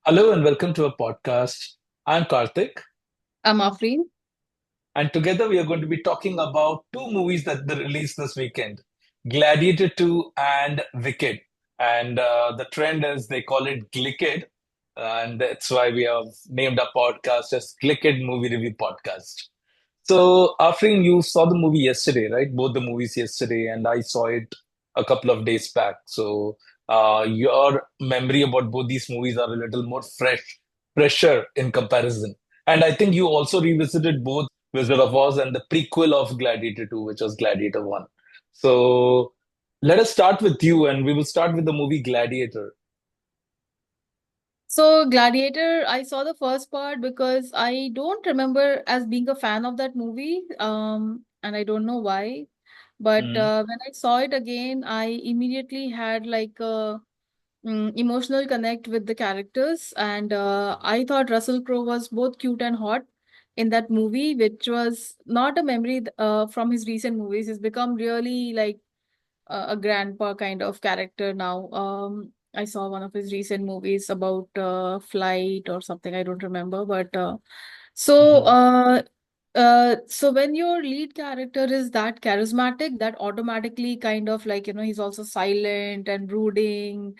Hello and welcome to our podcast. I'm Kartik, I'm Aafreen. and together we are going to be talking about two movies that they released this weekend, Gladiator 2 and Wicked. And the trend is they call it Glicked, and that's why we have named our podcast as Glicked Movie Review Podcast. So, Afrin, you saw the movie yesterday, right? Both the movies yesterday, and I saw it a couple of days back. So, your memory about both these movies are a little more fresher in comparison. And I think you also revisited both Wizard of Oz and the prequel of Gladiator 2, which was Gladiator 1. So, let us start with you, and we will start with the movie Gladiator. So, Gladiator, I saw the first part because I don't remember as being a fan of that movie. And I don't know why. But Mm, when I saw it again, I immediately had like a emotional connect with the characters. And I thought Russell Crowe was both cute and hot in that movie, which was not a memory from his recent movies. He's become really like a grandpa kind of character now. I saw one of his recent movies about flight or something. I don't remember, but so mhm. uh, so when your lead character is that charismatic, that automatically kind of like, he's also silent and brooding,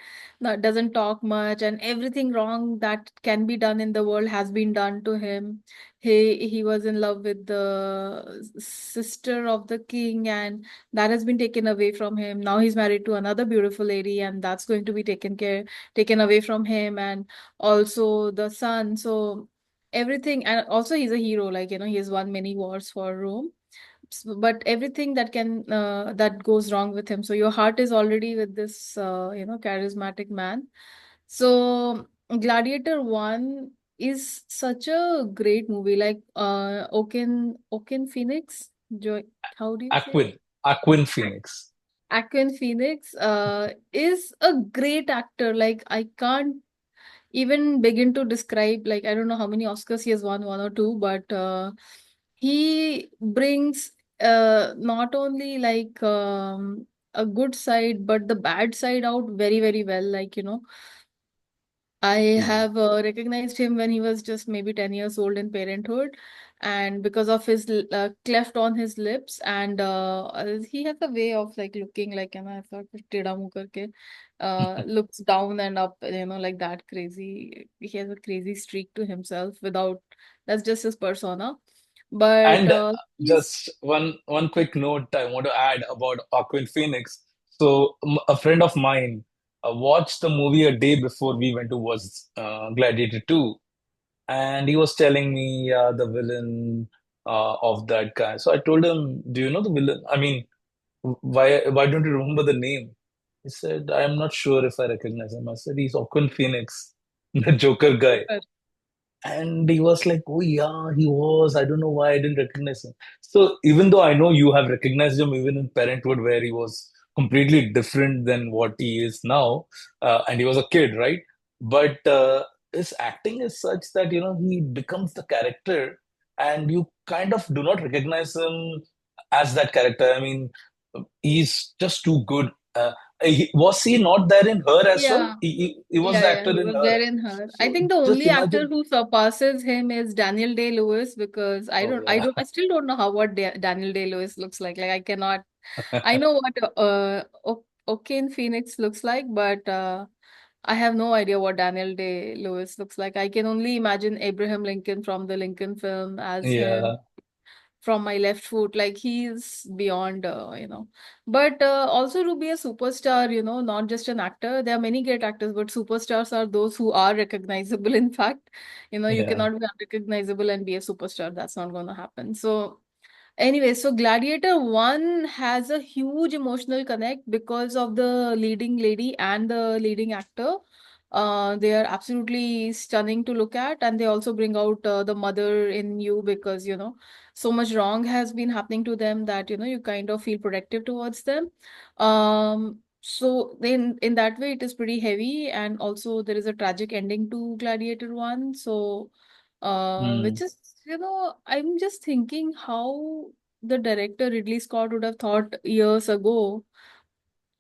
doesn't talk much, and everything wrong that can be done in the world has been done to him. He was in love with the sister of the king, and that has been taken away from him. Now he's married to another beautiful lady, and that's going to be taken away from him, and also the son. So everything, and also he's a hero, like he has won many wars for Rome. But everything that goes wrong with him. So your heart is already with this charismatic man. So Gladiator 1 is such a great movie. Like Oaken Phoenix. Joy, how do you say? Aquin Phoenix. Joaquin Phoenix is a great actor. Like I can't even begin to describe, like I don't know how many Oscars he has won, one or two, but he brings not only like a good side but the bad side out very very well. Like I Yeah. have recognized him when he was just maybe 10 years old in Parenthood, and because of his cleft on his lips, and he has a way of like looking like, ऐसा कुछ टेढ़ा मुंह करके, looks down and up, like that crazy. He has a crazy streak to himself without, that's just his persona. But And he's, just one quick note I want to add about Aquin Phoenix. So a friend of mine watched the movie a day before we went to watch Gladiator 2, and he was telling me the villain of that guy. So I told him, "Do you know the villain? I mean, why don't you remember the name?" He said, "I am not sure if I recognize him." I said, "He's Aquin Phoenix, the Joker guy." And he was like, "Oh yeah, he was. I don't know why I didn't recognize him." So even though I know you have recognized him even in Parenthood, where he was completely different than what he is now, and he was a kid, right? But his acting is such that he becomes the character, and you kind of do not recognize him as that character. I mean, he's just too good. Was he not there in Her as well? yeah. He was Yeah, the yeah, actor he in was Her. there in Her. I So think the just only actor imagine. who surpasses him is Daniel Day-Lewis, because Oh yeah. I still don't know how what Daniel Day-Lewis looks like. Like I cannot, I know what Joaquin Phoenix looks like, but I have no idea what Daniel Day-Lewis looks like. I can only imagine Abraham Lincoln from the Lincoln film as him, Yeah. from my left foot. Like he's beyond, but also to be a superstar, not just an actor. There are many great actors, but superstars are those who are recognizable. In fact, you Yeah. cannot be unrecognizable and be a superstar. That's not going to happen. So anyway, so Gladiator 1 has a huge emotional connect because of the leading lady and the leading actor. They are absolutely stunning to look at, and they also bring out the mother in you, because so much wrong has been happening to them that you kind of feel protective towards them. So then in that way it is pretty heavy, and also there is a tragic ending to Gladiator 1. So which Mm. is, I'm just thinking how the director Ridley Scott would have thought years ago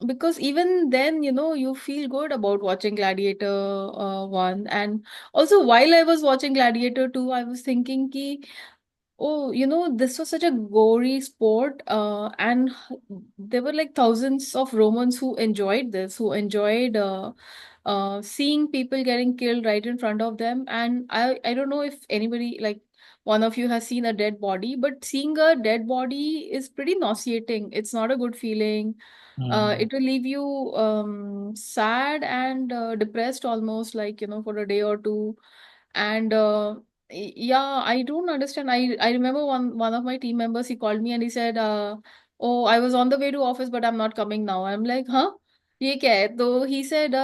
because even then, you feel good about watching Gladiator 1. And also, while I was watching Gladiator 2, I was thinking ki, oh, this was such a gory sport, and there were like thousands of Romans who enjoyed this, who enjoyed seeing people getting killed right in front of them. And I don't know if anybody, like one of you, has seen a dead body, but seeing a dead body is pretty nauseating. It's not a good feeling. Hmm. It will leave you sad and depressed almost, like, for a day or two. And yeah, I don't understand. I remember one of my team members, he called me and he said, "Oh, I was on the way to office, but I'm not coming now." I'm like, "Huh? ये क्या है?" So he said,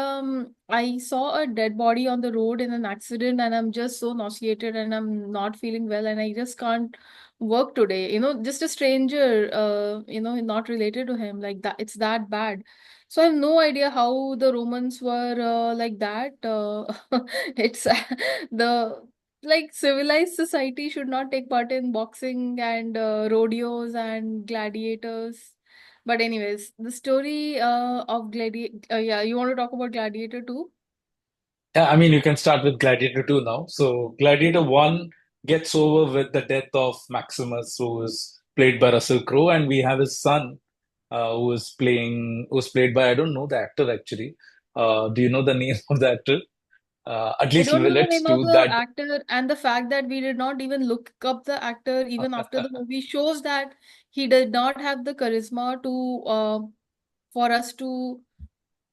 "I saw a dead body on the road in an accident, and I'm just so nauseated, and I'm not feeling well, and I just can't work today." Just a stranger, not related to him, like that. It's that bad. So I have no idea how the Romans were like that. It's the like civilized society should not take part in boxing and rodeos and gladiators. But anyways, the story of Gladiator. Yeah, you want to talk about Gladiator too? Yeah, I mean, you can start with Gladiator 2 now. So, Gladiator 1 gets over with the death of Maximus, who is played by Russell Crowe, and we have his son, who's played by, I don't know the actor actually. Do you know the name of the actor? At I least don't know the let's name of do the that. actor, and the fact that we did not even look up the actor even after the movie shows that he did not have the charisma to for us to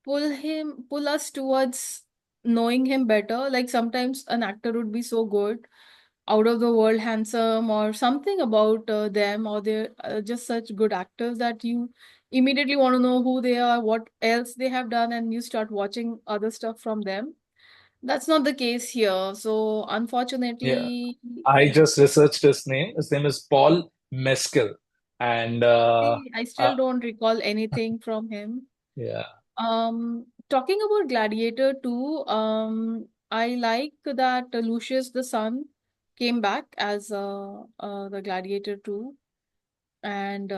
pull us towards knowing him better. Like sometimes an actor would be so good, out of the world handsome, or something about them, or they're just such good actors that you immediately want to know who they are, what else they have done, and you start watching other stuff from them. That's not the case here. So Yeah, unfortunately, I just researched his name. His name is Paul Mescal. And I uh, still don't recall anything from him. yeah, Talking about Gladiator 2, I like that Lucius the Sun came back as the Gladiator 2. And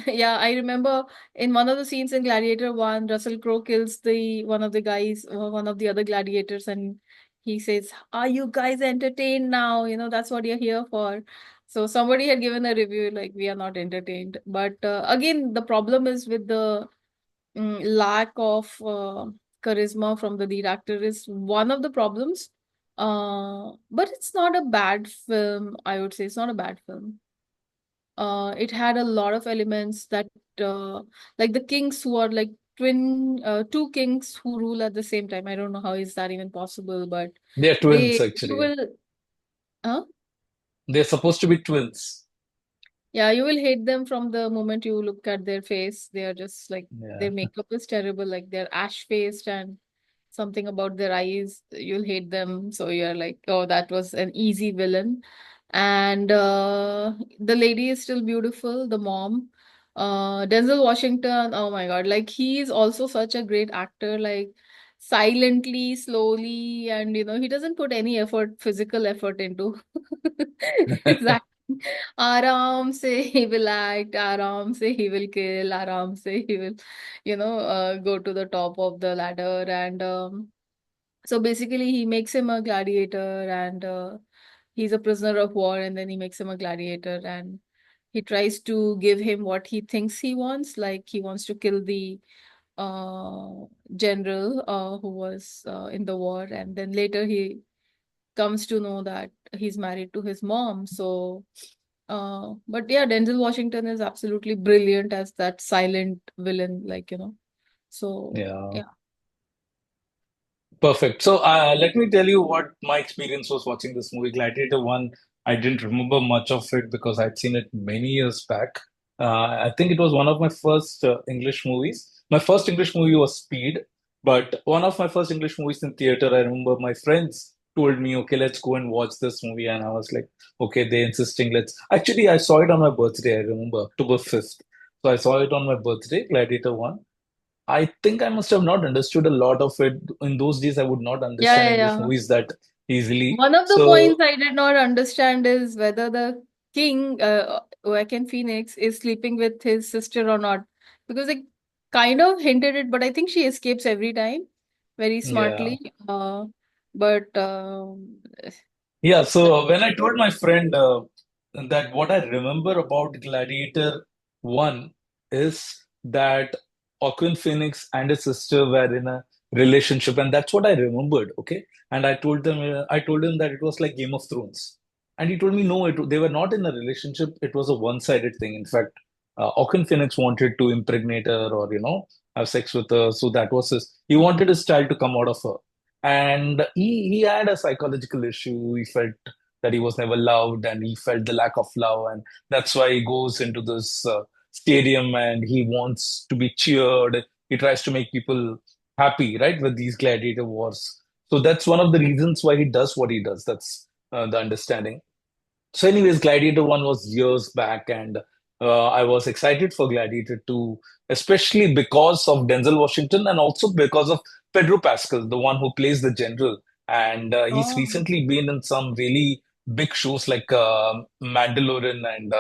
yeah, I remember in one of the scenes in Gladiator 1, Russell Crowe kills the one of the guys, one of the other gladiators, and he says, "Are you guys entertained now? That's what you're here for." So somebody had given a review like, "We are not entertained." But again, the problem is with the lack of charisma from the lead actor is one of the problems. But it's not a bad film, I would say. It's not a bad film. It had a lot of elements that, uh, like the kings who are like two kings who rule at the same time. I don't know how is that even possible, but they're twins you actually. will, huh? They're supposed to be twins. Yeah, you will hate them from the moment you look at their face. They are just like, Yeah. their makeup is terrible, like they're ash faced, and something about their eyes, you'll hate them. So you're like, oh, that was an easy villain. And the lady is still beautiful, the mom. Denzel Washington, oh my God, like he is also such a great actor, like silently, slowly, and he doesn't put any effort, physical effort into his acting. आराम से he will act, आराम से he will kill, आराम से he will, go to the top of the ladder. And so basically, he makes him a gladiator, and he's a prisoner of war, and then he makes him a gladiator, and he tries to give him what he thinks he wants, like he wants to kill the uh, general who was in the war, and then later he comes to know that he's married to his mom. So, but yeah, Denzel Washington is absolutely brilliant as that silent villain, like, So, Yeah. yeah. Perfect. So let me tell you what my experience was watching this movie. Gladiator 1, I didn't remember much of it because I'd seen it many years back. I think it was one of my first English movies. My first English movie was Speed, but one of my first English movies in theater, I remember my friends told me, okay, let's go and watch this movie. And I was like, okay, they're insisting, let's. Actually, I saw it on my birthday, I remember, October 5th. So I saw it on my birthday, Gladiator 1. I think I must have not understood a lot of it. In those days, I would not Yeah, understand yeah, English yeah. movies that easily. One of the points So, I did not understand is whether the king, Joaquin Phoenix, is sleeping with his sister or not. Because, like, kind of hinted it, but I think she escapes every time very Yeah. smartly. But Yeah, so when I told my friend that what I remember about Gladiator 1 is that Joaquin Phoenix and his sister were in a relationship, and that's what I remembered, okay? And I told him that it was like Game of Thrones. And he told me, no, they were not in a relationship. It was a one-sided thing. In fact, Joaquin Phoenix wanted to impregnate her or, have sex with her. So that was he wanted his child to come out of her, and he had a psychological issue. He felt that he was never loved, and he felt the lack of love, and that's why he goes into this stadium and he wants to be cheered. He tries to make people happy, right, with these gladiator wars. So that's one of the reasons why he does what he does. That's the understanding. So, anyways, Gladiator 1 was years back, and I was excited for Gladiator 2, especially because of Denzel Washington and also because of Pedro Pascal, the one who plays the general. And he's oh, recently been in some really big shows like Mandalorian, and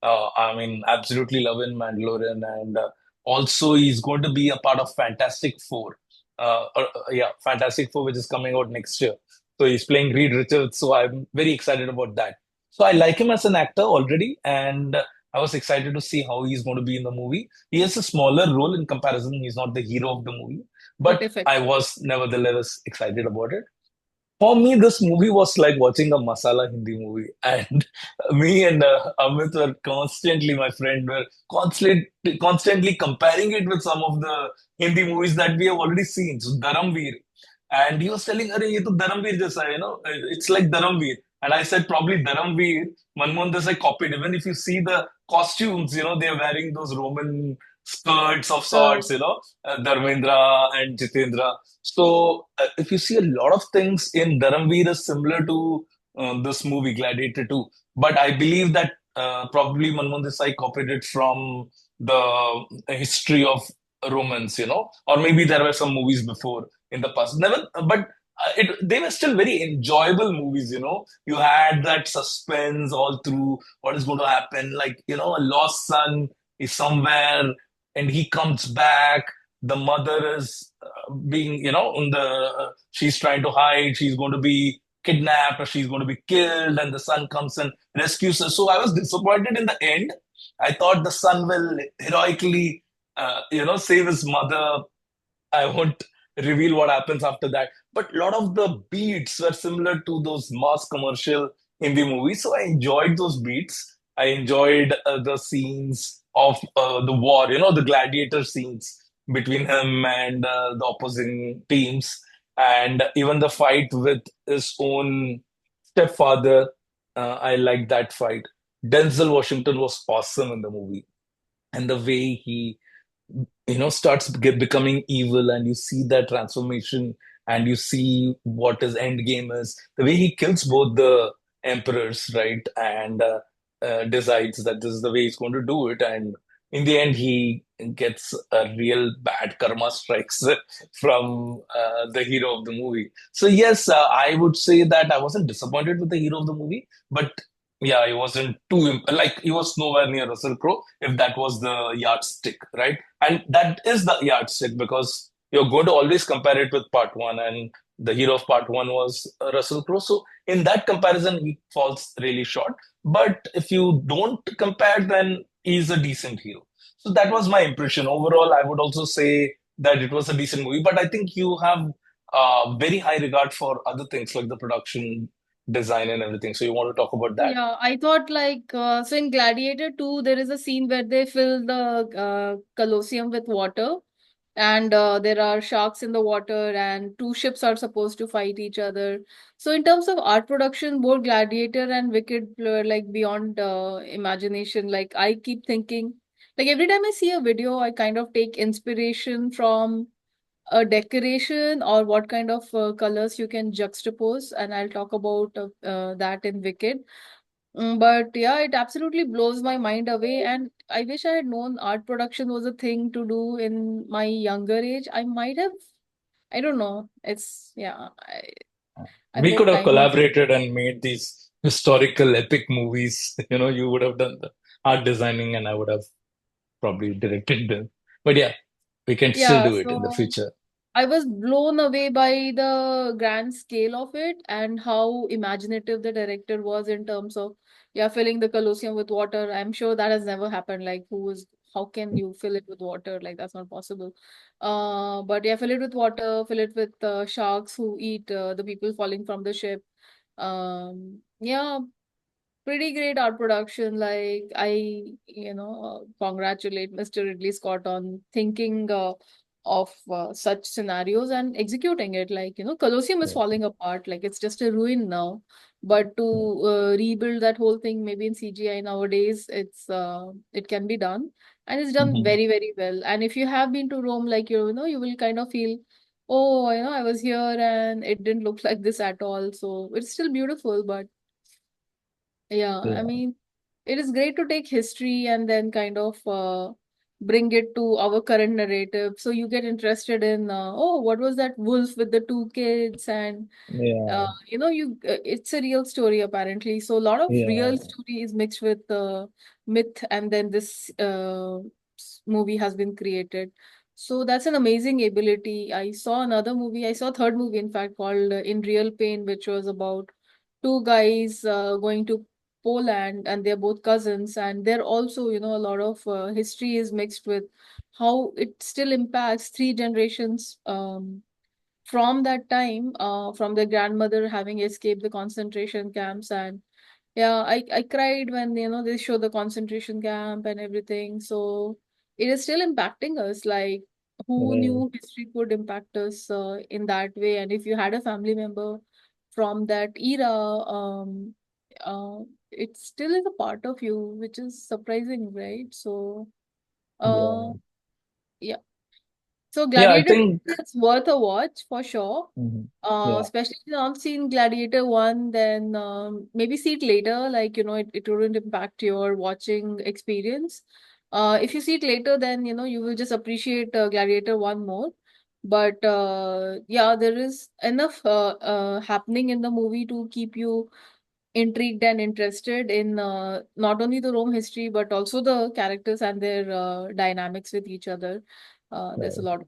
I mean, absolutely loving Mandalorian. And also, he's going to be a part of Fantastic Four. Yeah, Fantastic Four, which is coming out next year. So he's playing Reed Richards. So I'm very excited about that. So I like him as an actor already, and I was excited to see how he's going to be in the movie. He has a smaller role in comparison. He's not the hero of the movie, but but I effective. was nevertheless excited about it. For me, this movie was like watching a masala Hindi movie, and me and Amit were constantly, my friend, were constantly comparing it with some of the Hindi movies that we have already seen. So Dharamveer, and he was telling, "Arey, ye to Dharamveer jaisa hai, it's like Dharamveer." And I said, probably Dharamveer, Manmohan Desai copied. Even if you see the costumes, they're wearing those Roman skirts of So, sorts, Dharmendra and Jitendra. So if you see a lot of things in Dharamveer is similar to this movie Gladiator 2, but I believe that probably Manmohan Desai copied it from the history of Romans, or maybe there were some movies before in the past. Never, but they were still very enjoyable movies. You had that suspense all through what is going to happen. Like a lost son is somewhere and he comes back. The mother is being, in she's trying to hide. She's going to be kidnapped or she's going to be killed, and the son comes and rescues her. So I was disappointed in the end. I thought the son will heroically, save his mother. I won't reveal what happens after that. But a lot of the beats were similar to those mass commercial Hindi movies. So I enjoyed those beats. I enjoyed the scenes of the war, the gladiator scenes between him and the opposing teams. And even the fight with his own stepfather. I liked that fight. Denzel Washington was awesome in the movie. And the way he starts becoming evil, and you see that transformation, and you see what his end game is, the way he kills both the emperors, right, and decides that this is the way he's going to do it, and in the end he gets a real bad karma strikes from the hero of the movie. So yes, I would say that I wasn't disappointed with the hero of the movie, but yeah, he wasn't too like he was nowhere near Russell Crowe if that was the yardstick, right? And that is the yardstick because you're going to always compare it with part one, and the hero of part one was Russell Crowe. So in that comparison, he falls really short. But if you don't compare, then he's a decent hero. So that was my impression. Overall, I would also say that it was a decent movie. But I think you have very high regard for other things like the production design and everything. So you want to talk about that? yeah, I thought like so in Gladiator 2, there is a scene where they fill the Colosseum with water, and there are sharks in the water, and two ships are supposed to fight each other. So in terms of art production, both Gladiator and Wicked were like beyond imagination. Like I keep thinking, like every time I see a video, I kind of take inspiration from a decoration or what kind of colors you can juxtapose, and I'll talk about that in Wicked. But yeah, it absolutely blows my mind away. And I wish I had known art production was a thing to do in my younger age. I might have, I don't know. I We hope could have time has. collaborated and made these historical epic movies. You would have done the art designing and I would have probably directed them. But yeah. We can still Yeah, do it in the so future. I was blown away by the grand scale of it and how imaginative the director was in terms of, yeah, filling the Colosseum with water. I'm sure that has never happened. Like, how can you fill it with water? Like, that's not possible. But yeah, fill it with water, fill it with sharks who eat the people falling from the ship. Yeah, pretty great art production. Like congratulate Mr. Ridley Scott on thinking of such scenarios and executing it. Like, Colosseum is Yeah. falling apart. Like, it's just a ruin now. But to Yeah. rebuild that whole thing, maybe in CGI nowadays, it can be done, and it's done Mhm. very, very well. And if you have been to Rome, like you will kind of feel, oh, I was here and it didn't look like this at all. So it's still beautiful, but yeah, I Yeah. mean, it is great to take history and then kind of bring it to our current narrative. So you get interested in, oh, what was that wolf with the two kids? And, Yeah. it's a real story apparently. So a lot of real Yeah. story is mixed with myth, and then this movie has been created. So that's an amazing ability. I saw another movie, I saw a third movie, in fact, called In Real Pain, which was about two guys going to Poland, and they're both cousins, and they're also, a lot of history is mixed with how it still impacts three generations from that time, from their grandmother having escaped the concentration camps. And yeah, I cried when, they show the concentration camp and everything. So it is still impacting us. Like, who Right. knew history could impact us in that way? And if you had a family member from that era, uh, it still is a part of you, which is surprising, right? So, uh, Yeah. yeah. So Yeah, I Gladiator 2 think. is worth a watch for sure. Mhm. Yeah. Especially if you've not seen Gladiator 1, then maybe see it later. Like, it wouldn't impact your watching experience. If you see it later, then, you will just appreciate Gladiator 1 more. But yeah, there is enough happening in the movie to keep you intrigued and interested in not only the Rome history, but also the characters and their dynamics with each other. There's a Right. lot.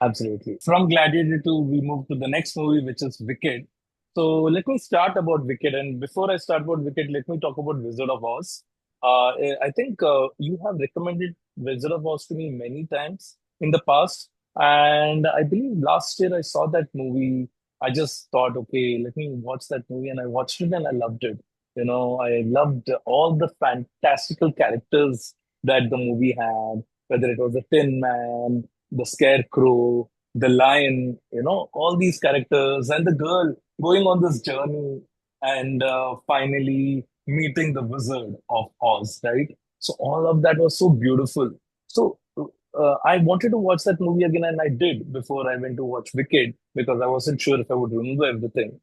Absolutely. From Gladiator 2, we move to the next movie, which is Wicked. So let me start about Wicked. And before I start about Wicked, let me talk about Wizard of Oz. I think you have recommended Wizard of Oz to me many times in the past. And I believe last year I saw that movie. I just thought, okay, let me watch that movie. And I watched it and I loved it. I loved all the fantastical characters that the movie had, whether it was the Tin Man, the scarecrow, the lion, all these characters, and the girl going on this journey and finally meeting the Wizard of Oz, right? So all of that was so beautiful. So I wanted to watch that movie again, and I did before I went to watch Wicked because I wasn't sure if I would remember everything.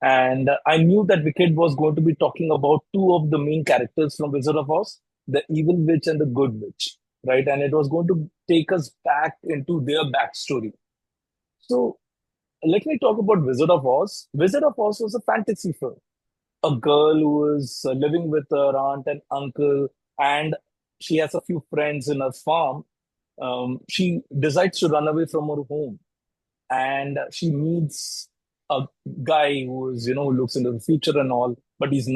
And I knew that Wicked was going to be talking about two of the main characters from Wizard of Oz, the evil witch and the good witch, right? And it was going to take us back into their backstory. So let me talk about Wizard of Oz. Wizard of Oz was a fantasy film. A girl who was living with her aunt and uncle, and she has a few friends in her farm. She decides to run away from her home, and she meets a guy who looks into the future and all, but he's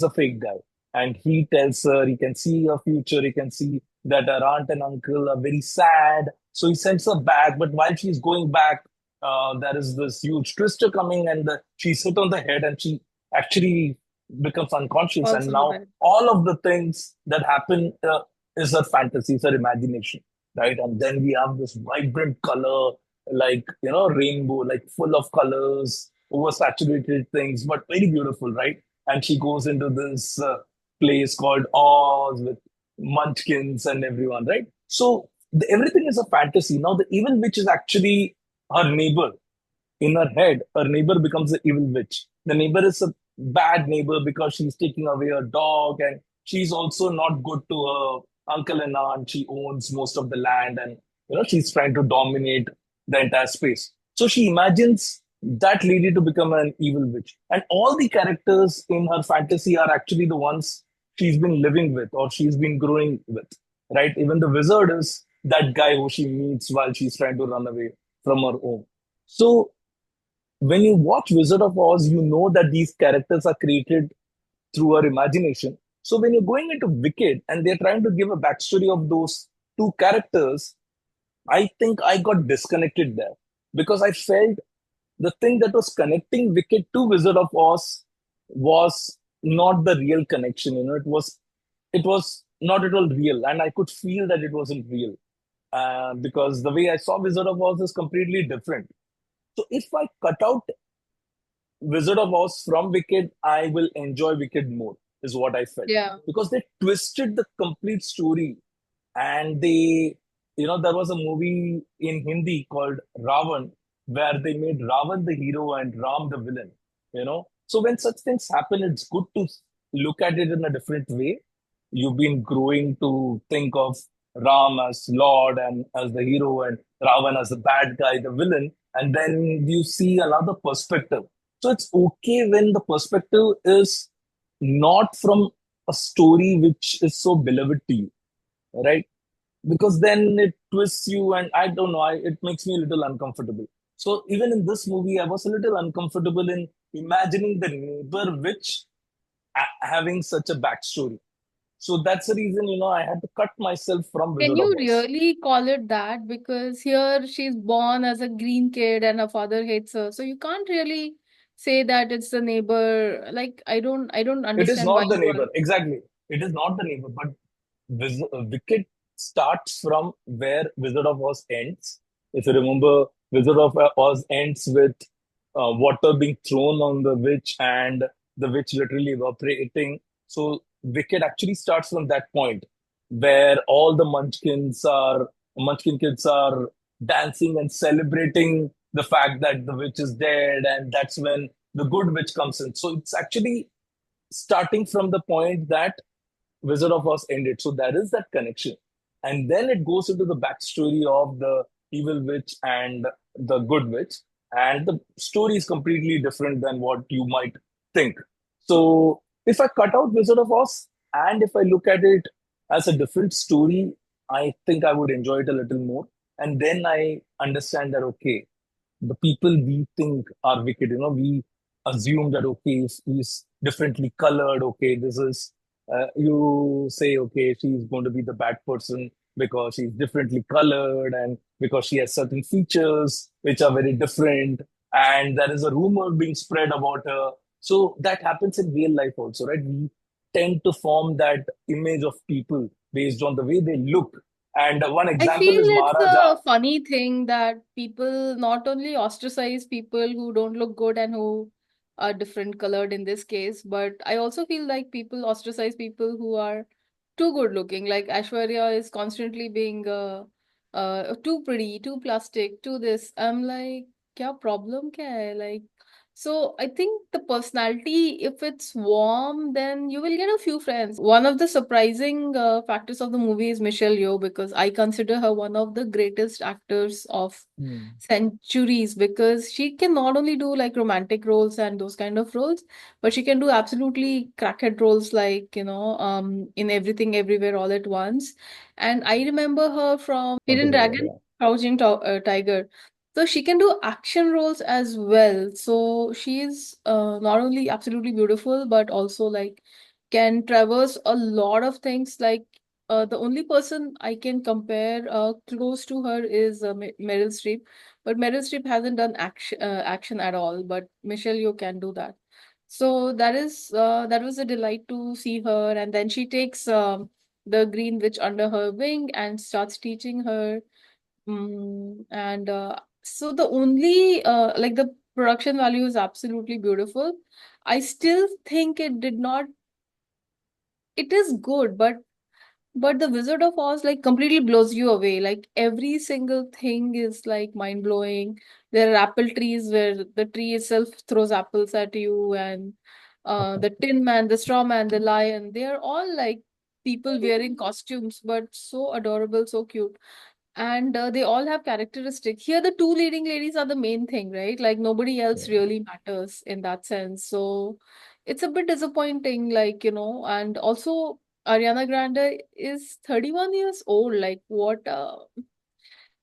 a fake guy. And he tells her he can see her future, he can see that her aunt and uncle are very sad. So he sends her back, but while she's going back, there is this huge twister coming, and she's hit on the head, and she actually becomes unconscious. And Also now died. all of the things that happen is her fantasy, is her imagination, right? And then we have this vibrant color, like rainbow, like full of colors, oversaturated things, but very beautiful, right? And she goes into this place called Oz with munchkins and everyone, right? So everything is a fantasy. Now the evil witch is actually her neighbor. In her head, her neighbor becomes the evil witch. The neighbor is a bad neighbor because she's taking away her dog, and she's also not good to her uncle and aunt. She owns most of the land, and she's trying to dominate the entire space. So she imagines that lady to become an evil witch. And all the characters in her fantasy are actually the ones she's been living with or she's been growing with, right? Even the wizard is that guy who she meets while she's trying to run away from her home. So when you watch Wizard of Oz, you know that these characters are created through our imagination. So when you're going into Wicked and they're trying to give a backstory of those two characters, I think I got disconnected there because I felt the thing that was connecting Wicked to Wizard of Oz was not the real connection. It was not at all real, and I could feel that it wasn't real because the way I saw Wizard of Oz is completely different. So if I cut out Wizard of Oz from Wicked, I will enjoy Wicked more, is what I felt. Yeah. Because they twisted the complete story and there was a movie in Hindi called Ravan where they made Ravan the hero and Ram the villain. So when such things happen, it's good to look at it in a different way. You've been growing to think of Ram as Lord and as the hero and Ravan as the bad guy, the villain, and then you see another perspective. So it's okay when the perspective is not from a story which is so beloved to you, right? Because then it twists you, and I don't know, it makes me a little uncomfortable. So even in this movie, I was a little uncomfortable in imagining the neighbor witch having such a backstory. So that's the reason, I had to cut myself from Can Wizard of you Oz. really call it that? Because here she's born as a green kid and her father hates her. So you can't really say that it's the neighbor. Like I don't It is understand why not the you are. neighbor, exactly. It is not the neighbor, but Wicked starts from where Wizard of Oz ends. If you remember, Wizard of Oz ends with water being thrown on the witch and the witch literally evaporating. So Wicked actually starts from that point where all the Munchkin kids are dancing and celebrating the fact that the witch is dead, and that's when the good witch comes in. So it's actually starting from the point that Wizard of Oz ended. So there is that connection. And then it goes into the backstory of the evil witch and the good witch. And the story is completely different than what you might think. So if I cut out Wizard of Oz and if I look at it as a different story, I think I would enjoy it a little more. And then I understand that, okay, the people we think are wicked, we assume that, okay, if he's differently colored, okay, you say, okay, she's going to be the bad person because she's differently colored and because she has certain features which are very different. And there is a rumor being spread about her. So that happens in real life also, right? We tend to form that image of people based on the way they look. And one I example feel is it's Maharaja. a funny thing that people not only ostracize people who don't look good and who are different colored in this case, but I also feel like people ostracize people who are too good looking. Like Aishwarya is constantly being too pretty, too plastic, too this. I'm like, kya problem kya hai? Like, so I think the personality, if it's warm, then you will get a few friends. One of the surprising factors of the movie is Michelle Yeoh because I consider her one of the greatest actors of Hmm. centuries because she can not only do like romantic roles and those kind of roles, but she can do absolutely crackhead roles like, in Everything Everywhere All at Once. And I remember her from Not Hidden aware, Dragon, yeah. Tiger. So she can do action roles as well. So she is not only absolutely beautiful, but also like can traverse a lot of things. Like the only person I can compare close to her is Meryl Streep, but Meryl Streep hasn't done action at all. But Michelle Yeoh can do that. So that was a delight to see her, and then she takes the Green Witch under her wing and starts teaching her. And so the only like the production value is absolutely beautiful. I still think it did not. It is good, but the Wizard of Oz like completely blows you away. Like every single thing is like mind blowing. There are apple trees where the tree itself throws apples at you, and the Tin Man, the Straw Man, the Lion. They are all like people wearing costumes, but so adorable, so cute. And they all have characteristics. Here, the two leading ladies are the main thing, right? Like nobody else really matters in that sense. So it's a bit disappointing, like, and also Ariana Grande is 31 years old. Like, what a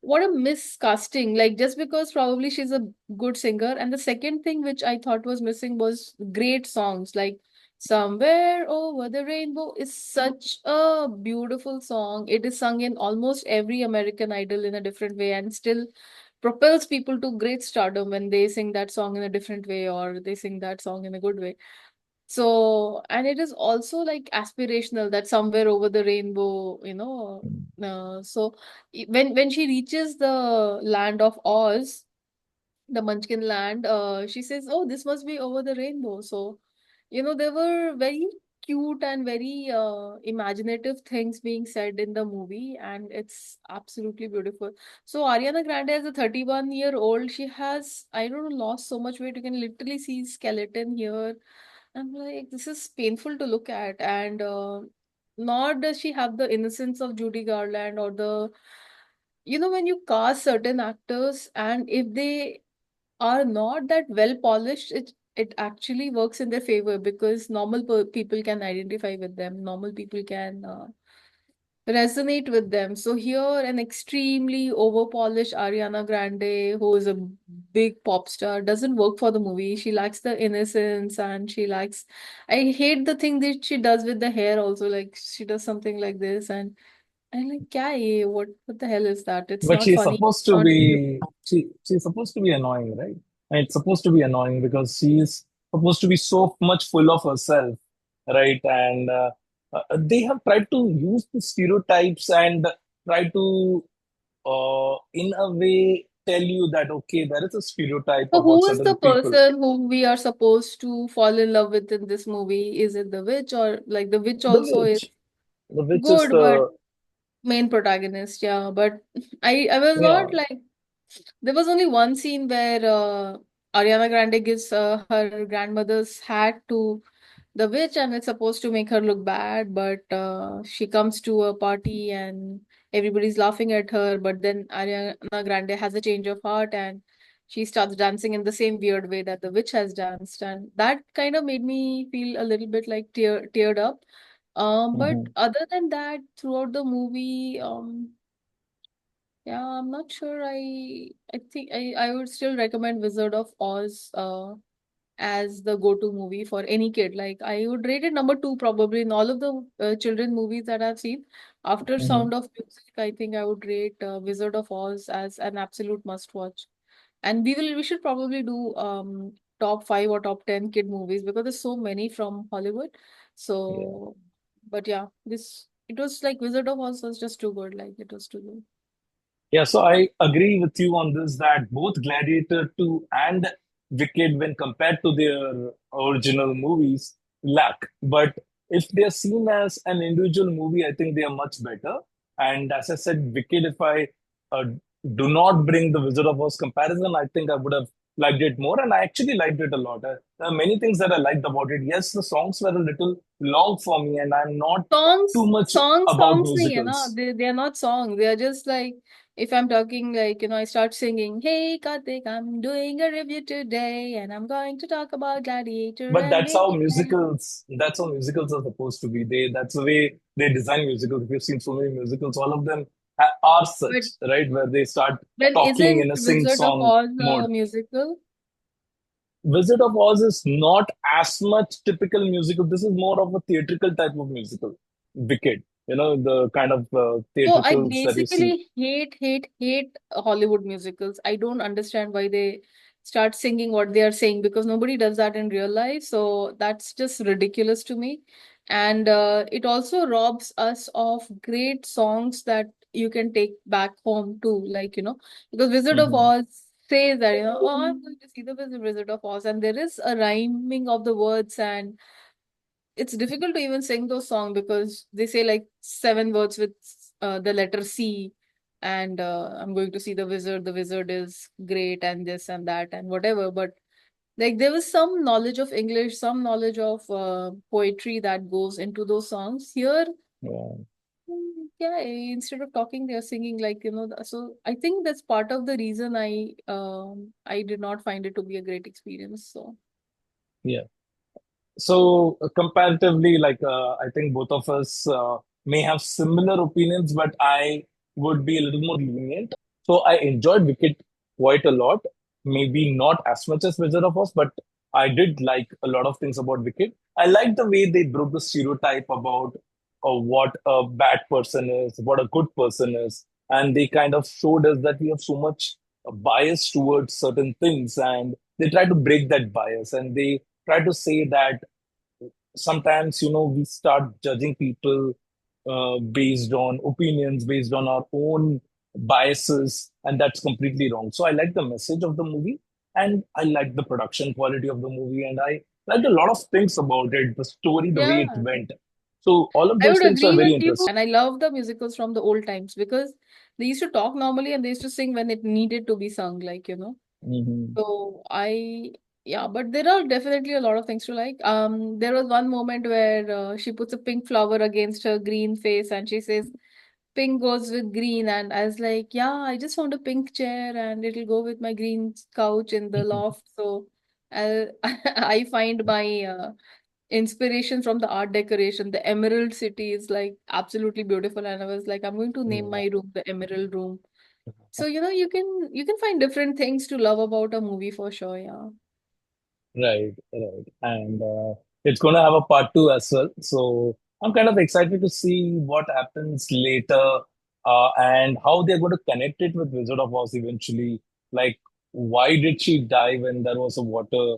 miscasting. Like, just because probably she's a good singer. And the second thing which I thought was missing was great songs. Like, Somewhere Over the Rainbow is such a beautiful song. It is sung in almost every American Idol in a different way and still propels people to great stardom when they sing that song in a different way or they sing that song in a good way. So, and it is also like aspirational that somewhere over the rainbow, so when she reaches the land of Oz, the Munchkin land, she says, "Oh, this must be over the rainbow." So, there were very cute and very imaginative things being said in the movie, and it's absolutely beautiful. So, Ariana Grande, as a 31-year-old, she has, I don't know, lost so much weight. You can literally see skeleton here. I'm like, this is painful to look at, and nor does she have the innocence of Judy Garland or when you cast certain actors and if they are not that well polished, it actually works in their favor because normal people can identify with them. Normal people can resonate with them. So here, an extremely over polished Ariana Grande, who is a big pop star, doesn't work for the movie. She lacks the innocence, and she lacks. I hate the thing that she does with the hair. Also, like she does something like this, and I'm like, "Kya ye? What the hell is that? It's But not she's funny. supposed It's to not." be she's supposed to be annoying, right? And it's supposed to be annoying because she's supposed to be so much full of herself, right? And they have tried to use the stereotypes and try to, in a way, tell you that okay, there is a stereotype So about who is the certain people. person whom we are supposed to fall in love with in this movie? Is it the witch or like the witch The also is witch, the witch is good, but the main protagonist, yeah. But I was yeah. not like there was only one scene where Ariana Grande gives her grandmother's hat to the witch and it's supposed to make her look bad, but she comes to a party and everybody's laughing at her, but then Ariana Grande has a change of heart and she starts dancing in the same weird way that the witch has danced, and that kind of made me feel a little bit like teared up. But Mhm. other than that, throughout the movie, yeah, I'm not sure. I think I would still recommend Wizard of Oz as the go-to movie for any kid. Like I would rate it number two probably in all of the children movies that I've seen. After Mhm. Sound of Music, I think I would rate Wizard of Oz as an absolute must-watch. And we should probably do top five or top 10 kid movies because there's so many from Hollywood. Yeah. So, but yeah, this it was like Wizard of Oz was just too good. Like it was too good. Yeah, so I agree with you on this that both Gladiator 2 and Wicked, when compared to their original movies, lack. But if they're seen as an individual movie, I think they are much better. And as I said, Wicked, if I uh, do not bring the Wizard of Oz comparison, I think I would have liked it more. And I actually liked it a lot. There are many things that I liked about it. Yes, the songs were a little long for me, and I'm not too much about Songs nahi hai na. musicals. They are not songs. They are just like if I'm talking like I start singing, "Hey Kartik, I'm doing a review today, and I'm going to talk about Gladiator But and that's how musicals are supposed to be. That's the way they design musicals. We've seen so many musicals, all of them are But such, right? Where they start then talking isn't in a Wizard of sing-song Oz a mode. musical? Wizard of Oz is not as much typical musical. This is more of a theatrical type of musical. Wicked, the kind of So I theatricals that you see. basically hate Hollywood musicals. I don't understand why they start singing what they are saying because nobody does that in real life. So that's just ridiculous to me. And it also robs us of great songs that you can take back home too. Like, because Wizard of Mhm. Oz says that, oh, I'm going to see the Wizard of Oz. And there is a rhyming of the words and it's difficult to even sing those songs because they say like seven words with the letter C, and I'm going to see the wizard. The wizard is great, and this and that, and whatever. But like there was some knowledge of English, some knowledge of poetry that goes into those songs. Here, Yeah. yeah, instead of talking, they're singing like So I think that's part of the reason I did not find it to be a great experience. So. Yeah. Comparatively, I think both of us may have similar opinions, but I would be a little more lenient. So I enjoyed Wicked quite a lot. Maybe not as much as Wizard of Oz, but I did like a lot of things about Wicked. I like the way they broke the stereotype about what a bad person is, what a good person is, and they kind of showed us that we have so much bias towards certain things, and they try to break that bias, and they try to say that sometimes we start judging people based on opinions, based on our own biases, and that's completely wrong. So I like the message of the movie, and I like the production quality of the movie, and I liked a lot of things about it, the story, the way it Yeah, went. So all of I those would things are agree very with you. interesting. And I love the musicals from the old times because they used to talk normally and they used to sing when it needed to be sung, Hmm. So yeah, but there are definitely a lot of things to like. There was one moment where she puts a pink flower against her green face and she says, pink goes with green. And I was like, yeah, I just found a pink chair and it'll go with my green couch in the loft. So I find my inspiration from the art decoration. The Emerald City is like absolutely beautiful. And I was like, I'm going to name Yeah. my room the Emerald Room. So, you can find different things to love about a movie for sure, yeah. Right, right. And it's going to have a part two as well. So I'm kind of excited to see what happens later and how they're going to connect it with Wizard of Oz eventually. Like, why did she die when there was a water,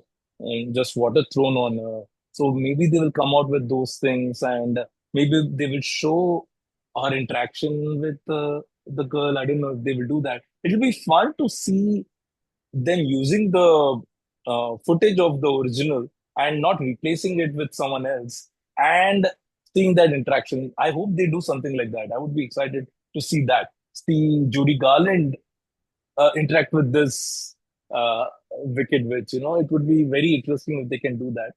just water thrown on her? So maybe they will come out with those things, and maybe they will show our interaction with the girl. I don't know if they will do that. It'll be fun to see them using the footage of the original and not replacing it with someone else and seeing that interaction. I hope they do something like that. I would be excited to see that. See Judy Garland interact with this Wicked Witch. It would be very interesting if they can do that.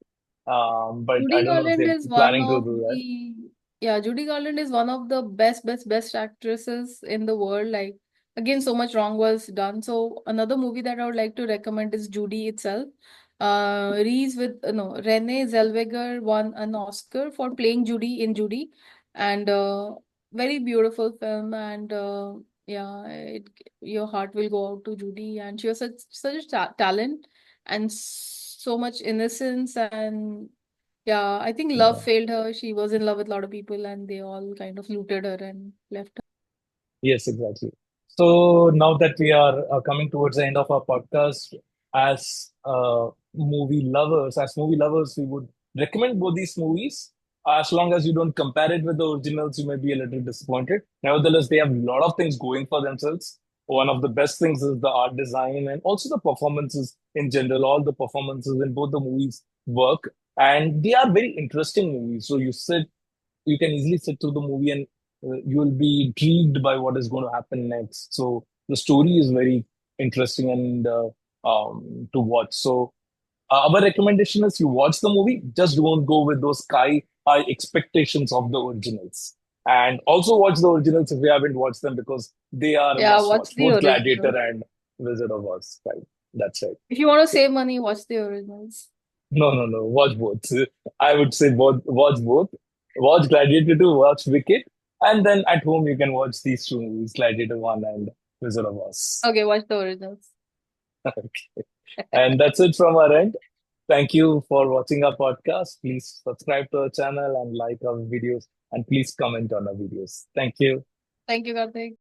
But I Judy don't know if Garland they're is one planning to of do that. the yeah, Judy Garland is one of the best actresses in the world. Like again, so much wrong was done. So another movie that I would like to recommend is Judy itself. Reese with no Renee Zellweger won an Oscar for playing Judy in Judy, and very beautiful film. And yeah, your heart will go out to Judy, and she was such a talent and so much innocence and yeah, I think love Yeah. failed her. She was in love with a lot of people and they all kind of looted her and left her. Yes, exactly. So now that we are coming towards the end of our podcast, as movie lovers, we would recommend both these movies. As long as you don't compare it with the originals, you may be a little disappointed. Nevertheless, they have a lot of things going for themselves. One of the best things is the art design and also the performances in general. All the performances in both the movies work, and they are very interesting movies. So you can easily sit through the movie and you will be intrigued by what is going to happen next. So the story is very interesting and to watch. So our recommendation is you watch the movie, just don't go with those sky high expectations of the originals. And also watch the originals if you haven't watched them because they are a Yeah, must watch watch, the both Gladiator original. and Wizard of Oz. Right. That's right. If you want to save money, watch the originals. No, no, no. Watch both. I would say both. Watch both. Watch Gladiator 2, watch Wicked, and then at home you can watch these two movies, Gladiator 1 and Wizard of Oz. Okay, watch the originals. Okay. And that's it from our end. Thank you for watching our podcast. Please subscribe to our channel and like our videos, and please comment on our videos. Thank you. Thank you, Kartik.